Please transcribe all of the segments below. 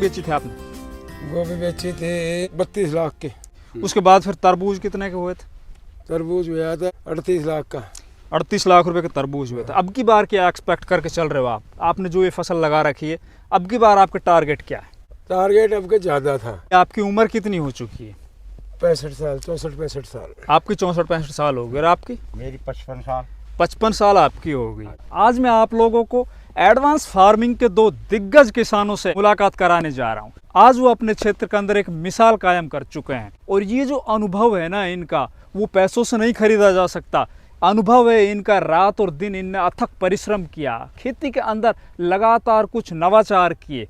बेची थी आपने? गोभी बेची थी 32 लाख के। उसके बाद फिर तरबूज कितने के हुए थे? तरबूज हुआ था 38 लाख का। 38 लाख रुपए के तरबूज हुए थे। अब की बार क्या एक्सपेक्ट करके चल रहे हो आप? आपने जो ये फसल लगा रखी है, अब की बार आपका टारगेट क्या है? टारगेट अब के ज़्यादा था। आपकी उम्र कितनी हो चुकी है? 65 साल, 64-65 साल। आपकी 64-65 साल हो गई और आपकी? मेरी 55 साल। 55 साल आपकी हो गई। आज मैं आप लोगों को एडवांस फार्मिंग के दो दिग्गज किसानों से मुलाकात कराने जा रहा हूं। आज वो अपने क्षेत्र के अंदर एक मिसाल कायम कर चुके हैं और ये जो अनुभव है ना इनका, वो पैसों से नहीं खरीदा जा सकता। अनुभव है इनका, रात और दिन इनने अथक परिश्रम किया, खेती के अंदर लगातार कुछ नवाचार किए,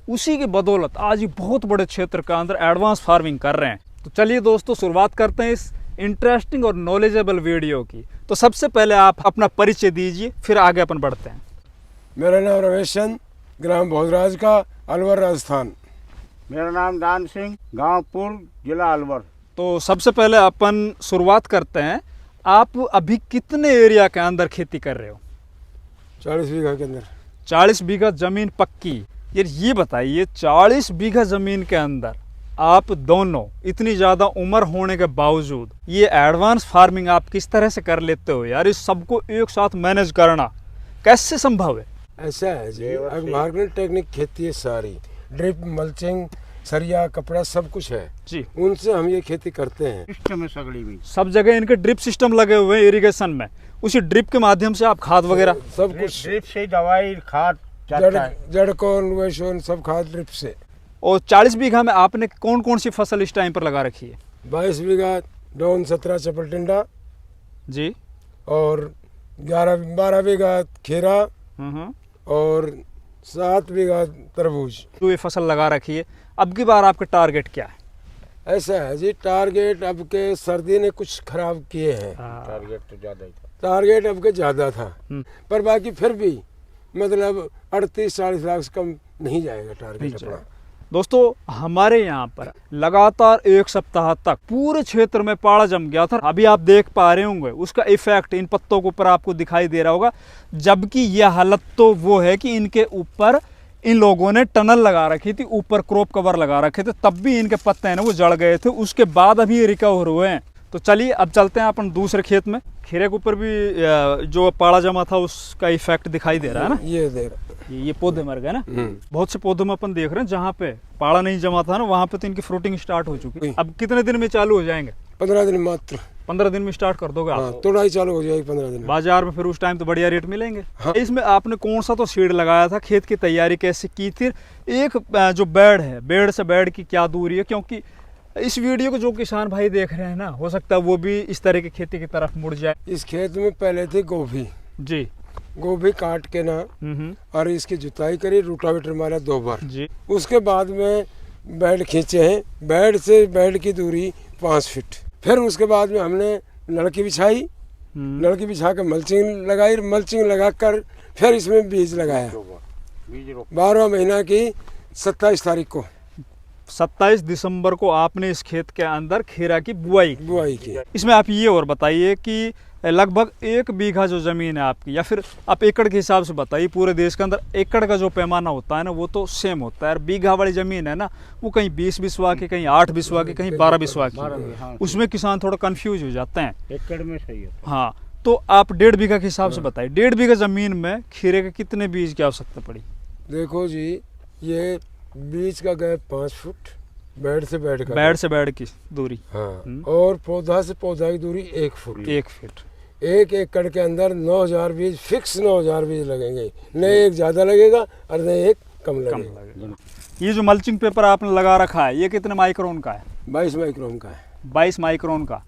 उसी की बदौलत आज ये बहुत बड़े क्षेत्र के अंदर एडवांस फार्मिंग कर रहे हैं। तो चलिए दोस्तों, शुरुआत करते हैं इस इंटरेस्टिंग और नॉलेजेबल वीडियो की। तो सबसे पहले आप अपना परिचय दीजिए, फिर आगे अपन बढ़ते हैं। मेरा नाम रमेश चंद, ग्राम भोजराज का, अलवर, राजस्थान। मेरा नाम दान सिंह, गांव पुर, जिला अलवर। तो सबसे पहले अपन शुरुआत करते हैं। आप अभी कितने एरिया के अंदर खेती कर रहे हो? 40 बीघा के अंदर। 40 बीघा जमीन पक्की। यार ये बताइए, 40 बीघा जमीन के अंदर आप दोनों इतनी ज्यादा उम्र होने के बावजूद ये एडवांस फार्मिंग आप किस तरह से कर लेते हो यार? इस सबको एक साथ मैनेज करना कैसे संभव है? ऐसा है जी, अग्रमार्गन टेक्निक खेती है सारी, ड्रिप, मल्चिंग, सरिया, कपड़ा सब कुछ है जी। उनसे हम ये खेती करते हैं। सिस्टम है सगड़ी भी। सब जगह इनके ड्रिप सिस्टम लगे हुए हैं इरिगेशन में। उसी ड्रिप के माध्यम से आप खाद वगैरह सब कुछ, ड्रिप से दवाई खाद जाता है। जड़ कौन वेशोन सब खाद ड्रिप से। और 40 बीघा में आपने कौन कौन सी फसल इस टाइम पर लगा रखी है? 22 बीघा डोन, 17 चपल टिंडा जी, और 12 बीघा खीरा हम्म। और 7 बीघा तरबूज। तो ये फसल लगा रखी है। अब की बार आपका टारगेट क्या है? ऐसा है जी, टारगेट अब के सर्दी ने कुछ खराब किए हैं। टारगेट तो ज्यादा ही था। टारगेट अब के ज़्यादा था, हम्म। पर बाकी फिर भी मतलब 38-40 लाख से कम नहीं जाएगा टारगेट अपना। दोस्तों, हमारे यहाँ पर लगातार एक सप्ताह तक पूरे क्षेत्र में पाला जम गया था। अभी आप देख पा रहे होंगे उसका इफेक्ट इन पत्तों के ऊपर आपको दिखाई दे रहा होगा। जबकि यह हालत तो वो है कि इनके ऊपर इन लोगों ने टनल लगा रखी थी, ऊपर क्रॉप कवर लगा रखे थे, तब भी इनके पत्ते हैं ना वो जड़ गए थे। उसके बाद अभी ये रिकवर हुए हैं। तो चलिए अब चलते हैं अपन दूसरे खेत में। खीरे के ऊपर भी जो पाला जमा था उसका इफेक्ट दिखाई दे रहा है ना। ये देख, ये पौधे मर गए ना। बहुत से पौधों में अपन देख रहे हैं जहाँ पे पाला नहीं जमा था ना, वहाँ पे तो इनकी फ्रूटिंग स्टार्ट हो चुकी है। अब कितने दिन में चालू हो जाएंगे? 15 दिन मात्र। 15 दिन में स्टार्ट कर दोगे आप? हाँ, तोड़ाई चालू हो जाएगी 15 दिन में। बाजार में फिर उस टाइम तो बढ़िया रेट मिलेंगे। हाँ। इसमें आपने कौन सा तो सीड लगाया था? खेत की तैयारी कैसे की थी? एक जो बेड है, बेड से बेड की क्या दूरी है? क्योंकि इस वीडियो को जो किसान भाई देख रहे हैं ना, हो सकता है वो भी इस तरह की खेती की तरफ मुड़ जाए। इस खेत में पहले थी गोभी। जी। गोभी काट के ना और इसकी जुताई करी, रूटावेटर मारा 2 बार जी। उसके बाद में बेड खींचे हैं। बेड से बेड की दूरी 5 फीट। फिर उसके बाद में हमने लड़की बिछाई, लड़की बिछा के मल्चिंग लगाई, मल्चिंग लगाकर फिर इसमें बीज लगाया। 12वां महीना की 27 तारीख को, 27 दिसंबर को आपने इस खेत के अंदर खीरा की बुआई की। इसमें आप ये और बताइए कि लगभग 1 बीघा जो जमीन है आपकी, या फिर आप एकड़ के हिसाब से बताइए, पूरे देश के अंदर एकड़ का जो पैमाना होता है ना वो तो सेम होता है। बीघा वाली जमीन है ना, वो कहीं 20 बिस्वा की, कहीं 8 बिस्वा की, कहीं 12 बिस्वा की। उसमें किसान थोड़ा कंफ्यूज हो जाते हैं। एकड़ में सही है। हाँ, तो आप 1.5 बीघा के हिसाब से बताइए, 1.5 बीघा जमीन में खीरे के कितने बीज की आवश्यकता पड़ी? देखो जी, ये बीज का गैप 5 फुट, बेड से बेड का, बेड से बेड की दूरी। हाँ। और पौधा से पौधा की दूरी 1 फुट। 1 फीट। 1 एकड़ के अंदर 9000 बीज, फिक्स 9000 बीज लगेंगे। न एक ज्यादा लगेगा और न एक कम लगेगा। ये जो मल्चिंग पेपर आपने लगा रखा है, ये कितने माइक्रोन का है? 22 माइक्रोन का है। 22 माइक्रोन का।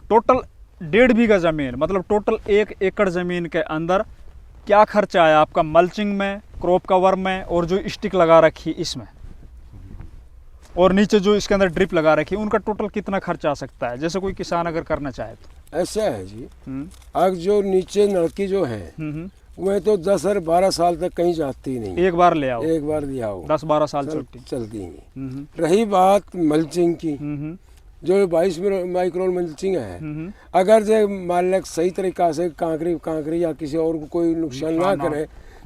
टोटल 1.5 बीघा जमीन, मतलब टोटल 1 एकड़ जमीन के अंदर क्या खर्चा आया आपका मल्चिंग में, क्रॉप कवर में, और जो स्टिक लगा रखी इसमें, और नीचे जो इसके अंदर ड्रिप लगा रखी है, उनका टोटल कितना खर्चा आ सकता है? जैसे कोई किसान अगर करना चाहे तो। ऐसा है जी, अब जो नीचे नलकी जो है वह तो 10 और 12 साल तक कहीं जाती नहीं। एक बार ले आओ, एक बार दिया हो 10-12 साल चलती है। रही बात मल्चिंग की, जो 22 माइक्रोन मल्चिंग है, अगर जो मालिक सही तरीका से कांकरी या किसी और को कोई नुकसान ना करे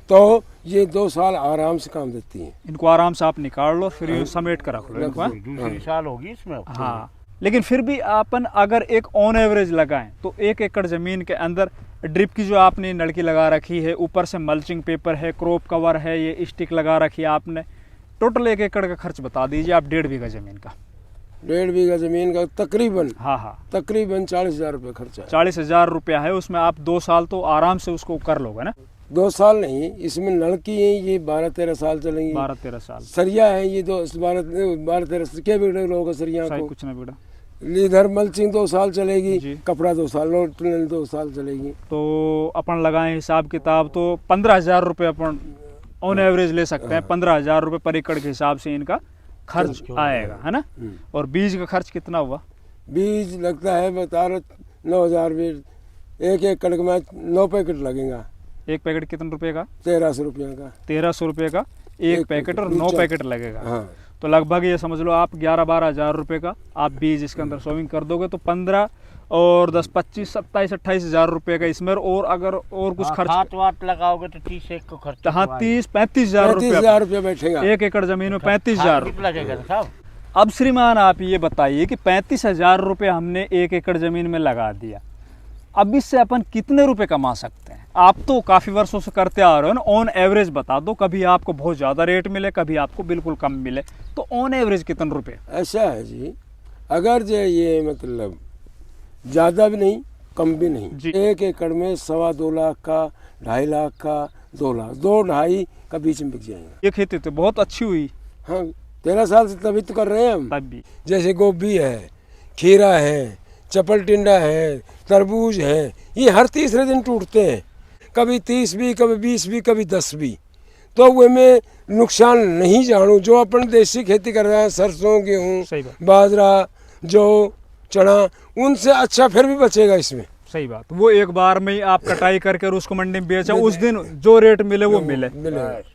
तो ये 2 साल आराम से काम देती हैं। इनको आराम से आप निकाल लो, फिर ये समेट कर रख लो इनको, हाँ? दूसरी साल होगी इसमें। हाँ, लेकिन फिर भी अपन अगर एक ऑन एवरेज लगाएं तो 1 एकड़ ज़मीन के अंदर ड्रिप की जो आपने नलकी लगा रखी है, ऊपर से मल्चिंग पेपर है, क्रॉप कवर है, ये स्टिक लगा रखी है आपने, टोटल 1 एकड़ का खर्च बता दीजिए आप 1.5 बीघा ज़मीन का। 1.5 बीघा ज़मीन का तकरीबन हाँ, तकरीबन 40,000 रुपये खर्चा है। 40,000 रुपया है, उसमें आप 2 साल तो आराम से उसको कर लोगे ना। 2 साल नहीं, इसमें नलकी है ये 12-13 साल चलेंगी। 12-13 साल सरिया है ये 12-13 के बिगड़े लोग सरिया को। कुछ ना बेटा। इधर मल्चिंग 2 साल चलेगी, जी। कपड़ा 2 साल, 2 साल चलेगी। तो अपन लगाएं हिसाब किताब तो 15,000 रुपये अपन ऑन एवरेज ले सकते हैं। 15,000 रुपये पर एकड़ के हिसाब से इनका खर्च आएगा, है ना। और बीज का खर्च कितना हुआ? बीज लगता है बता रहे 9,000 बीज, 1 एकड़ में 9 पैकेट लगेगा। 1 पैकेट कितने रुपए का? 1300 रुपये का। 1300 रुपये का 1 पैकेट और 9 पैकेट लगेगा। हाँ। तो लगभग ये समझ लो आप 11-12 हज़ार रुपये का आप बीज इसके अंदर सोविंग कर दोगे तो 15 और 10, 25, 27, 28 हज़ार रुपये का इसमें। और अगर और कुछ खर्च खाद वाट लगाओगे तो 30 एक को खर्च। हाँ, 30-35 हज़ार 35,000 रुपये बैठेगा 1 एकड़ जमीन में। 35,000 लगेगा साहब। अब श्रीमान आप ये बताइए कि 35,000 रुपये हमने 1 एकड़ जमीन में लगा दिया, अब इससे अपन कितने रुपए कमा सकते हैं? आप तो काफ़ी वर्षों से करते आ रहे हो ना, ऑन एवरेज बता दो, कभी आपको बहुत ज़्यादा रेट मिले, कभी आपको बिल्कुल कम मिले, तो ऑन एवरेज कितने रुपए? ऐसा है जी, अगर जो ये मतलब ज़्यादा भी नहीं कम भी नहीं, 1 एकड़ में 2.25 लाख का, 2.5 लाख का, 2 लाख, 2-2.5 का बीच में बिक जाएगा। ये खेती तो बहुत अच्छी हुई। हाँ, 13 साल से तभी तो कर रहे हैं हम। तब भी जैसे गोभी है, खीरा है, चपल टिंडा है, तरबूज है, ये हर तीसरे दिन टूटते हैं, कभी 30 भी, कभी 20 भी, कभी 10 भी। तो वो में नुकसान नहीं जानू। जो अपन देसी खेती कर रहे हैं, सरसों, गेहूँ, बाजरा, जौ, चना, उनसे अच्छा फिर भी बचेगा इसमें। सही बात। वो एक बार में ही आप कटाई करके उसको मंडी में बेचा, उस दिन जो रेट मिले वो मिले,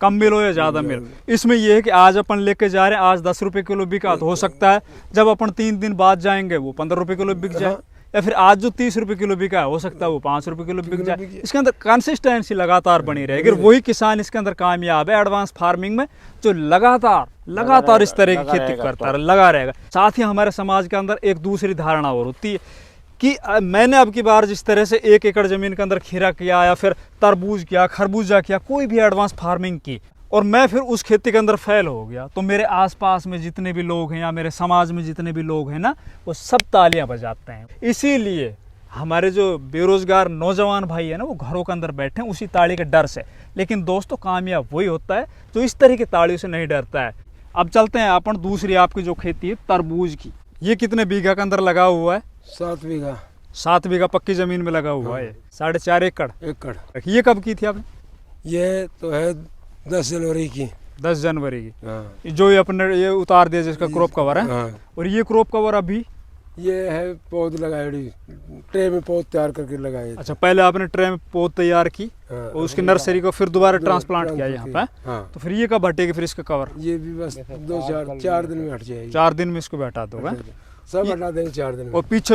कम मिलो या ज़्यादा मिले। इसमें ये है कि आज अपन लेके जा रहे हैं, आज 10 रुपये किलो बिका, तो हो सकता है जब अपन 3 दिन बाद जाएंगे वो 15 रुपये किलो बिक जाए, या फिर आज जो 30 रुपये किलो बिका है हो सकता है वो 5 रुपये किलो बिक जाए। इसके अंदर कंसिस्टेंसी लगातार बनी रहेगी। अगर वही किसान इसके अंदर कामयाब है एडवांस फार्मिंग में, जो लगातार इस तरह की खेती करता है, लगा रहेगा। साथ ही हमारे समाज के अंदर एक दूसरी धारणा और होती है कि मैंने अब की बार जिस तरह से 1 एकड़ ज़मीन के अंदर खीरा किया या फिर तरबूज किया, खरबूजा किया, कोई भी एडवांस फार्मिंग की, और मैं फिर उस खेती के अंदर फेल हो गया, तो मेरे आसपास में जितने भी लोग हैं या मेरे समाज में जितने भी लोग हैं ना, वो सब तालियां बजाते हैं। इसीलिए हमारे जो बेरोजगार नौजवान भाई है ना, वो घरों के अंदर बैठे हैं उसी ताली के डर से। लेकिन दोस्तों, कामयाब वही होता है जो इस तरह की तालियों से नहीं डरता है। अब चलते हैं अपन दूसरी आपकी जो खेती है तरबूज की। ये कितने बीघा के अंदर लगा हुआ है? 7 बीघा। 7 बीघा पक्की जमीन में लगा हुआ है। 4.5 एकड़। ये कब की थी आपने? ये तो है 10 जनवरी की। 10 जनवरी की। हाँ। जो ये अपने ये उतार दिया जिसका क्रॉप कवर है। हाँ। और ये क्रॉप कवर अभी ये है पौध लगाई, ट्रे में पौध तैयार करके लगाए। अच्छा, पहले आपने ट्रे में पौध तैयार की। हाँ। और उसकी नर्सरी को फिर दोबारा ट्रांसप्लांट किया यहाँ पे। हाँ। तो फिर ये कब हटेगी फिर इसका कवर? ये भी बस 2-4 दिन में हट जाएगी। 4 दिन में इसको भी हटा दोगे? सब हटा देंगे 4 दिन में। और पीछे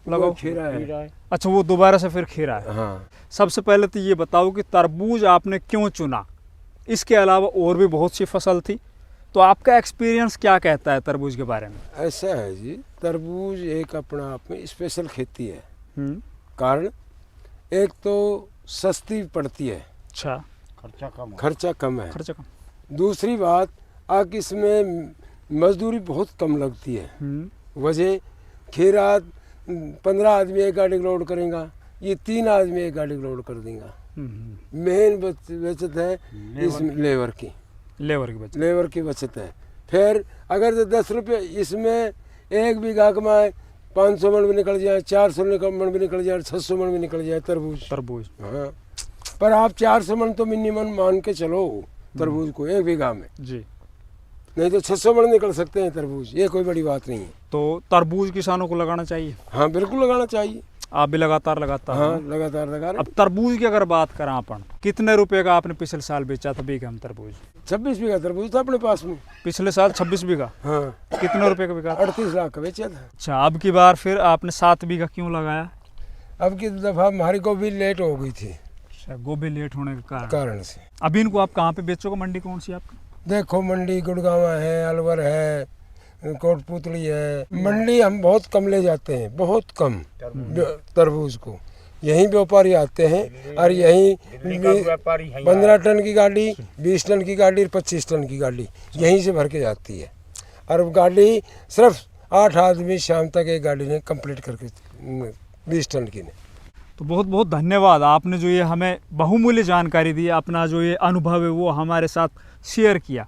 लगाओ खीरा है। अच्छा, वो दोबारा से फिर खीरा है। हाँ। सबसे पहले तो ये बताओ कि तरबूज आपने क्यों चुना? इसके अलावा और भी बहुत सी फसल थी, तो आपका एक्सपीरियंस क्या कहता है तरबूज के बारे में? ऐसा है जी, तरबूज एक अपना आप में स्पेशल खेती है। कारण एक तो सस्ती पड़ती है। अच्छा। खर्चा कम है। खर्चा कम। दूसरी बात, आग इसमें मजदूरी बहुत कम लगती है। वजह खीरा 15 आदमी एक गाड़ी लोड करेगा, ये 3 आदमी एक गाड़ी लोड कर देगा। मेन बचत है इसमें लेबर की बचत है। फिर अगर 10 रुपये इसमें 1 बीघा कमाए, 500 मन भी निकल जाए, 400 मन भी निकल जाए, 600 मन भी निकल जाए तरबूज। हाँ, पर आप 400 मन तो मिनिमम मान के चलो तरबूज को 1 बीघा में जी, नहीं तो 600 मन निकल सकते हैं तरबूज। ये कोई बड़ी बात नहीं है। तो तरबूज किसानों को लगाना चाहिए? हाँ, बिल्कुल लगाना चाहिए। आप भी लगातार हाँ, लगातार लगा रहे। अब तरबूज की अगर बात करें अपन, कितने रुपए का आपने पिछले साल बेचा था बीघा में तरबूज? 26 बीघा तरबूज था अपने पास में पिछले साल। 26 बीघा। हाँ। कितने रुपए का बिका? 38 लाख का बेचा था। अच्छा, अब की बार फिर आपने 7 बीघा क्यों लगाया? अब की दफा हमारी को भी लेट हो गई थी। अच्छा, गोभी लेट होने के कारण कारण से। अभी इनको आप कहाँ पे बेचोगे? मंडी कौन सी आपकी? देखो मंडी गुड़गांव है, अलवर है, कोटपुतली है। मंडी हम बहुत कम ले जाते हैं, बहुत कम तरबूज को। यहीं व्यापारी आते हैं और यहीं 15 टन की गाड़ी, 20 टन की गाड़ी, 25 टन की गाड़ी यहीं से भर के जाती है। और गाड़ी सिर्फ 8 आदमी शाम तक एक गाड़ी ने कंप्लीट करके 20 टन की ने। तो बहुत बहुत धन्यवाद, आपने जो ये हमें बहुमूल्य जानकारी दी, अपना जो ये अनुभव है वो हमारे साथ शेयर किया।